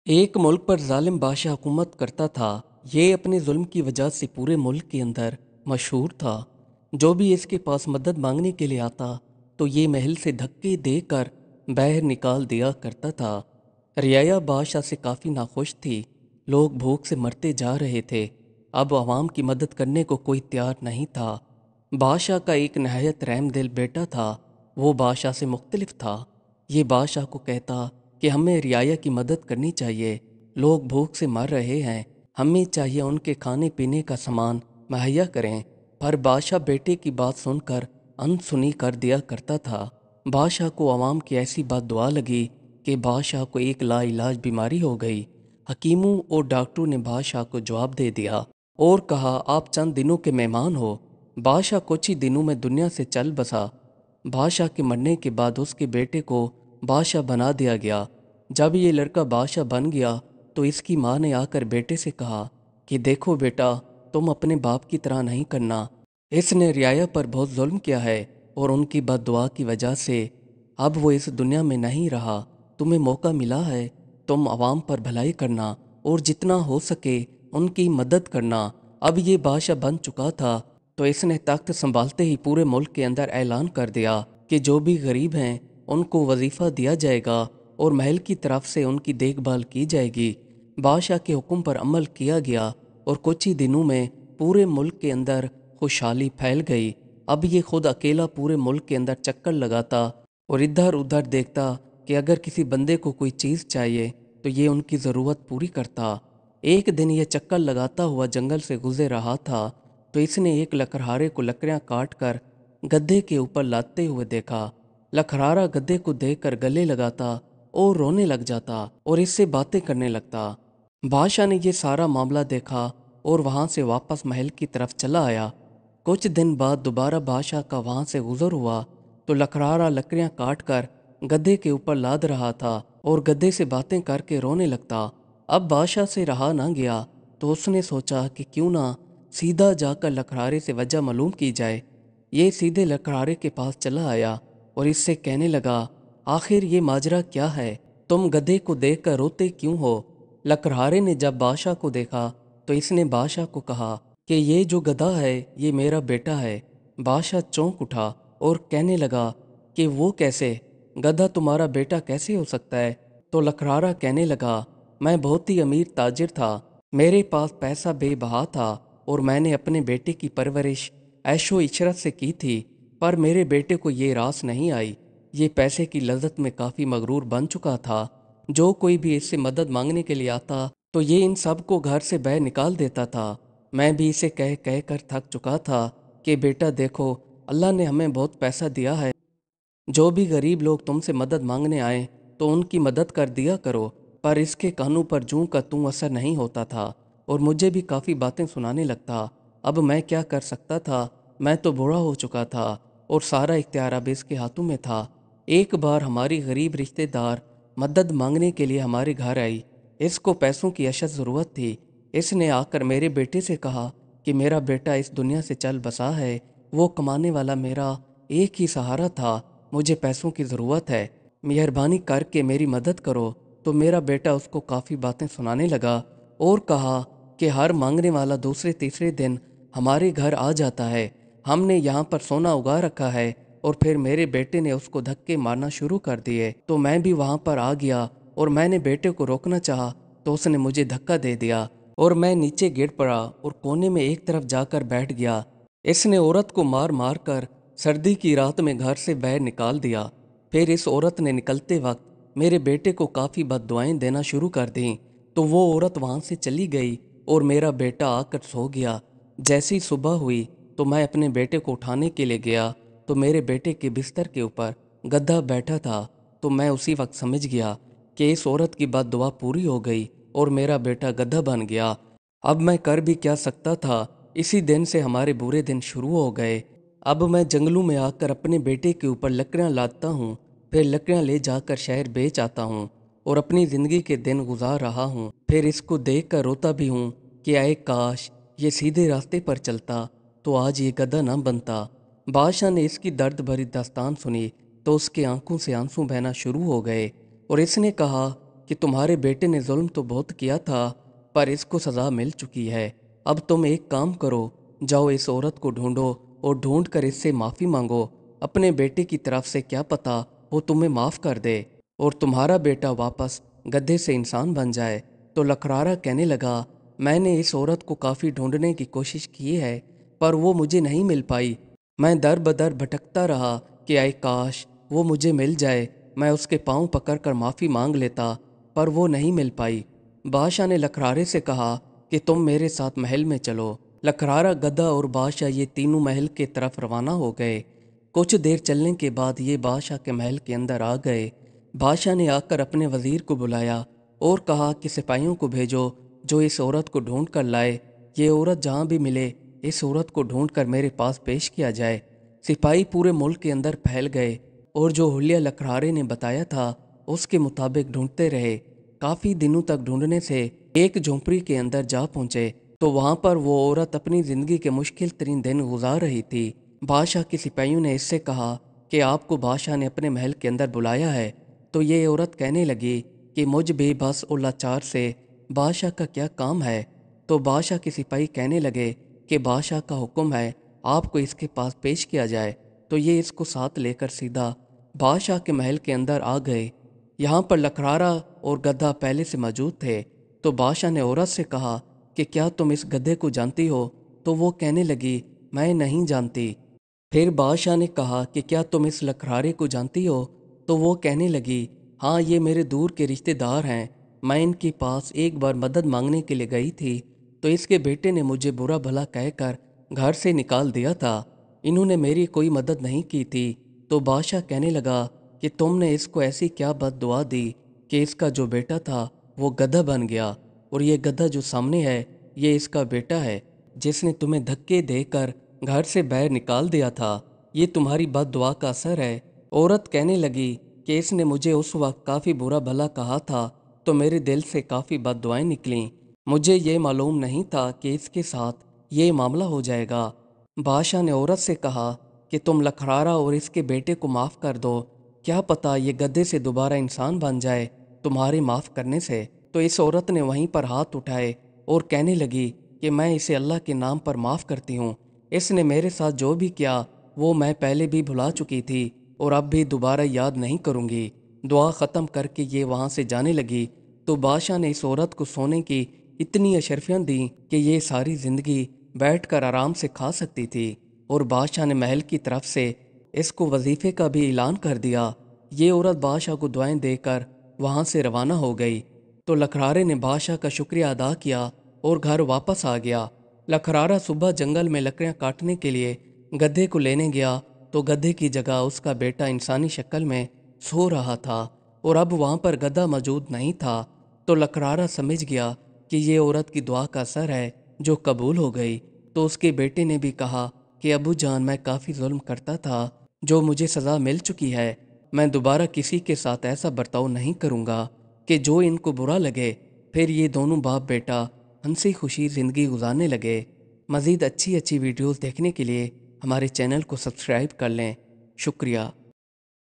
ایک ملک پر ظالم بادشاہ حکومت کرتا تھا۔ یہ اپنے ظلم کی وجہ سے پورے ملک کے اندر مشہور تھا۔ جو بھی اس کے پاس مدد مانگنے کے لیے آتا تو یہ محل سے دھکے دے کر باہر نکال دیا کرتا تھا۔ رعایا بادشاہ سے کافی ناخوش تھی۔ لوگ بھوک سے مرتے جا رہے تھے۔ اب عوام کی مدد کرنے کو کوئی تیار نہیں تھا۔ بادشاہ کا ایک نہایت رحم دل بیٹا تھا۔ وہ بادشاہ سے مختلف تھا۔ یہ بادشاہ کو کہتا کہ ہمیں رعایا کی مدد کرنی چاہیے۔ لوگ بھوک سے مر رہے ہیں، ہمیں چاہیے ان کے کھانے پینے کا سامان مہیا کریں۔ پر بادشاہ بیٹے کی بات سن کر انسنی کر دیا کرتا تھا۔ بادشاہ کو عوام کی ایسی بات دعا لگی کہ بادشاہ کو ایک لا علاج بیماری ہو گئی۔ حکیموں اور ڈاکٹروں نے بادشاہ کو جواب دے دیا اور کہا آپ چند دنوں کے مہمان ہو۔ بادشاہ کچھ ہی دنوں میں دنیا سے چل بسا۔ بادشاہ کے مرنے کے بعد اس کے بیٹے کو بادشاہ بنا دیا گیا۔ جب یہ لڑکا بادشاہ بن گیا تو اس کی ماں نے آ کر بیٹے سے کہا کہ دیکھو بیٹا، تم اپنے باپ کی طرح نہیں کرنا۔ اس نے رعایا پر بہت ظلم کیا ہے اور ان کی بد دعا کی وجہ سے اب وہ اس دنیا میں نہیں رہا۔ تمہیں موقع ملا ہے، تم عوام پر بھلائی کرنا اور جتنا ہو سکے ان کی مدد کرنا۔ اب یہ بادشاہ بن چکا تھا تو اس نے تخت سنبھالتے ہی پورے ملک کے اندر اعلان کر دیا کہ جو بھی غریب ہیں ان کو وظیفہ دیا جائے گا اور محل کی طرف سے ان کی دیکھ بھال کی جائے گی۔ بادشاہ کے حکم پر عمل کیا گیا اور کچھ ہی دنوں میں پورے ملک کے اندر خوشحالی پھیل گئی۔ اب یہ خود اکیلا پورے ملک کے اندر چکر لگاتا اور ادھر ادھر دیکھتا کہ اگر کسی بندے کو کوئی چیز چاہیے تو یہ ان کی ضرورت پوری کرتا۔ ایک دن یہ چکر لگاتا ہوا جنگل سے گزر رہا تھا تو اس نے ایک لکڑہارے کو لکڑیاں کاٹ کر گدھے کے اوپر لادتے ہوئے دیکھا۔ لکڑہارا گدھے کو دیکھ کر گلے لگاتا اور رونے لگ جاتا اور اس سے باتیں کرنے لگتا۔ بادشاہ نے یہ سارا معاملہ دیکھا اور وہاں سے واپس محل کی طرف چلا آیا۔ کچھ دن بعد دوبارہ بادشاہ کا وہاں سے گزر ہوا تو لکڑہارا لکڑیاں کاٹ کر گدھے کے اوپر لاد رہا تھا اور گدھے سے باتیں کر کے رونے لگتا۔ اب بادشاہ سے رہا نہ گیا تو اس نے سوچا کہ کیوں نہ سیدھا جا کر لکڑہارے سے وجہ معلوم کی جائے۔ یہ سیدھے لکڑہارے کے پاس چلا آیا اور اس سے کہنے لگا آخر یہ ماجرا کیا ہے؟ تم گدھے کو دیکھ کر روتے کیوں ہو؟ لکڑہارے نے جب بادشاہ کو دیکھا تو اس نے بادشاہ کو کہا کہ یہ جو گدھا ہے یہ میرا بیٹا ہے۔ بادشاہ چونک اٹھا اور کہنے لگا کہ وہ کیسے؟ گدھا تمہارا بیٹا کیسے ہو سکتا ہے؟ تو لکڑہارا کہنے لگا میں بہت ہی امیر تاجر تھا، میرے پاس پیسہ بے بہا تھا اور میں نے اپنے بیٹے کی پرورش عیش و عشرت سے کی تھی، پر میرے بیٹے کو یہ راس نہیں آئی۔ یہ پیسے کی لذت میں کافی مغرور بن چکا تھا۔ جو کوئی بھی اس سے مدد مانگنے کے لیے آتا تو یہ ان سب کو گھر سے باہر نکال دیتا تھا۔ میں بھی اسے کہہ کہہ کر تھک چکا تھا کہ بیٹا دیکھو، اللہ نے ہمیں بہت پیسہ دیا ہے، جو بھی غریب لوگ تم سے مدد مانگنے آئیں تو ان کی مدد کر دیا کرو۔ پر اس کے کانوں پر جوں کا توں اثر نہیں ہوتا تھا اور مجھے بھی کافی باتیں سنانے لگتا۔ اب میں کیا کر سکتا تھا؟ میں تو بوڑھا ہو چکا تھا اور سارا اختیار اب اس کے ہاتھوں میں تھا۔ ایک بار ہماری غریب رشتہ دار مدد مانگنے کے لیے ہمارے گھر آئی۔ اس کو پیسوں کی اشد ضرورت تھی۔ اس نے آ کر میرے بیٹے سے کہا کہ میرا بیٹا اس دنیا سے چل بسا ہے، وہ کمانے والا میرا ایک ہی سہارا تھا، مجھے پیسوں کی ضرورت ہے، مہربانی کر کے میری مدد کرو۔ تو میرا بیٹا اس کو کافی باتیں سنانے لگا اور کہا کہ ہر مانگنے والا دوسرے تیسرے دن ہمارے گھر آ جاتا ہے، ہم نے یہاں پر سونا اگا رکھا ہے۔ اور پھر میرے بیٹے نے اس کو دھکے مارنا شروع کر دیے تو میں بھی وہاں پر آ گیا اور میں نے بیٹے کو روکنا چاہا تو اس نے مجھے دھکا دے دیا اور میں نیچے گر پڑا اور کونے میں ایک طرف جا کر بیٹھ گیا۔ اس نے عورت کو مار مار کر سردی کی رات میں گھر سے باہر نکال دیا۔ پھر اس عورت نے نکلتے وقت میرے بیٹے کو کافی بد دعائیں دینا شروع کر دیں تو وہ عورت وہاں سے چلی گئی اور میرا بیٹا آ کر سو گیا۔ جیسی صبح ہوئی تو میں اپنے بیٹے کو اٹھانے کے لیے گیا تو میرے بیٹے کے بستر کے اوپر گدھا بیٹھا تھا، تو میں اسی وقت سمجھ گیا کہ اس عورت کی بد دعا پوری ہو گئی اور میرا بیٹا گدھا بن گیا۔ اب میں کر بھی کیا سکتا تھا؟ اسی دن سے ہمارے برے دن شروع ہو گئے۔ اب میں جنگلوں میں آ کر اپنے بیٹے کے اوپر لکڑیاں لادتا ہوں، پھر لکڑیاں لے جا کر شہر بیچ آتا ہوں اور اپنی زندگی کے دن گزار رہا ہوں۔ پھر اس کو دیکھ کر روتا بھی ہوں کہ اے کاش یہ سیدھے راستے پر چلتا تو آج یہ گدھا نہ بنتا۔ بادشاہ نے اس کی درد بھری داستان سنی تو اس کے آنکھوں سے آنسو بہنا شروع ہو گئے اور اس نے کہا کہ تمہارے بیٹے نے ظلم تو بہت کیا تھا پر اس کو سزا مل چکی ہے، اب تم ایک کام کرو، جاؤ اس عورت کو ڈھونڈو اور ڈھونڈ کر اس سے معافی مانگو، اپنے بیٹے کی طرف سے کیا پتہ وہ تمہیں معاف کر دے اور تمہارا بیٹا واپس گدھے سے انسان بن جائے۔ تو لکھرارا کہنے لگا، میں نے اس عورت کو کافی ڈھونڈنے کی کوشش کی ہے پر وہ مجھے نہیں مل پائی، میں در بدر بھٹکتا رہا کہ اے کاش وہ مجھے مل جائے، میں اس کے پاؤں پکڑ کر معافی مانگ لیتا پر وہ نہیں مل پائی۔ بادشاہ نے لکھرارے سے کہا کہ تم میرے ساتھ محل میں چلو۔ لکھرارا، گدھا اور بادشاہ یہ تینوں محل کے طرف روانہ ہو گئے۔ کچھ دیر چلنے کے بعد یہ بادشاہ کے محل کے اندر آ گئے۔ بادشاہ نے آ کر اپنے وزیر کو بلایا اور کہا کہ سپاہیوں کو بھیجو جو اس عورت کو ڈھونڈ کر لائے، یہ عورت جہاں بھی ملے اس عورت کو ڈھونڈ کر میرے پاس پیش کیا جائے۔ سپاہی پورے ملک کے اندر پھیل گئے اور جو حلیہ لکھرارے نے بتایا تھا اس کے مطابق ڈھونڈتے رہے۔ کافی دنوں تک ڈھونڈنے سے ایک جھونپڑی کے اندر جا پہنچے تو وہاں پر وہ عورت اپنی زندگی کے مشکل ترین دن گزار رہی تھی۔ بادشاہ کے سپاہیوں نے اس سے کہا کہ آپ کو بادشاہ نے اپنے محل کے اندر بلایا ہے۔ تو یہ عورت کہنے لگی کہ مجھ بے بس اور لاچار سے بادشاہ کا کیا کام ہے؟ تو بادشاہ کے سپاہی کہنے لگے کہ بادشاہ کا حکم ہے آپ کو اس کے پاس پیش کیا جائے۔ تو یہ اس کو ساتھ لے کر سیدھا بادشاہ کے محل کے اندر آ گئے۔ یہاں پر لکھرارا اور گدھا پہلے سے موجود تھے۔ تو بادشاہ نے عورت سے کہا کہ کیا تم اس گدھے کو جانتی ہو؟ تو وہ کہنے لگی، میں نہیں جانتی۔ پھر بادشاہ نے کہا کہ کیا تم اس لکھرارے کو جانتی ہو؟ تو وہ کہنے لگی، ہاں یہ میرے دور کے رشتہ دار ہیں، میں ان کے پاس ایک بار مدد مانگنے کے لیے گئی تھی تو اس کے بیٹے نے مجھے برا بھلا کہہ کر گھر سے نکال دیا تھا، انہوں نے میری کوئی مدد نہیں کی تھی۔ تو بادشاہ کہنے لگا کہ تم نے اس کو ایسی کیا بد دعا دی کہ اس کا جو بیٹا تھا وہ گدھا بن گیا، اور یہ گدھا جو سامنے ہے یہ اس کا بیٹا ہے جس نے تمہیں دھکے دے کر گھر سے باہر نکال دیا تھا، یہ تمہاری بد دعا کا اثر ہے۔ عورت کہنے لگی کہ اس نے مجھے اس وقت کافی برا بھلا کہا تھا تو میرے دل سے کافی بد دعائیں نکلیں، مجھے یہ معلوم نہیں تھا کہ اس کے ساتھ یہ معاملہ ہو جائے گا۔ بادشاہ نے عورت سے کہا کہ تم لکھرارا اور اس کے بیٹے کو معاف کر دو، کیا پتہ یہ گدھے سے دوبارہ انسان بن جائے تمہارے معاف کرنے سے۔ تو اس عورت نے وہیں پر ہاتھ اٹھائے اور کہنے لگی کہ میں اسے اللہ کے نام پر معاف کرتی ہوں، اس نے میرے ساتھ جو بھی کیا وہ میں پہلے بھی بھلا چکی تھی اور اب بھی دوبارہ یاد نہیں کروں گی۔ دعا ختم کر کے یہ وہاں سے جانے لگی تو بادشاہ نے اس عورت کو سونے کی اتنی اشرفیاں دیں کہ یہ ساری زندگی بیٹھ کر آرام سے کھا سکتی تھی، اور بادشاہ نے محل کی طرف سے اس کو وظیفے کا بھی اعلان کر دیا۔ یہ عورت بادشاہ کو دعائیں دے کر وہاں سے روانہ ہو گئی۔ تو لکھرارے نے بادشاہ کا شکریہ ادا کیا اور گھر واپس آ گیا۔ لکھرارا صبح جنگل میں لکڑیاں کاٹنے کے لیے گدھے کو لینے گیا تو گدھے کی جگہ اس کا بیٹا انسانی شکل میں سو رہا تھا اور اب وہاں پر گدھا موجود نہیں تھا۔ تو لکھرارا سمجھ گیا کہ یہ عورت کی دعا کا اثر ہے جو قبول ہو گئی۔ تو اس کے بیٹے نے بھی کہا کہ ابو جان، میں کافی ظلم کرتا تھا جو مجھے سزا مل چکی ہے، میں دوبارہ کسی کے ساتھ ایسا برتاؤ نہیں کروں گا کہ جو ان کو برا لگے۔ پھر یہ دونوں باپ بیٹا ہنسی خوشی زندگی گزارنے لگے۔ مزید اچھی ویڈیوز دیکھنے کے لیے ہمارے چینل کو سبسکرائب کر لیں۔ شکریہ۔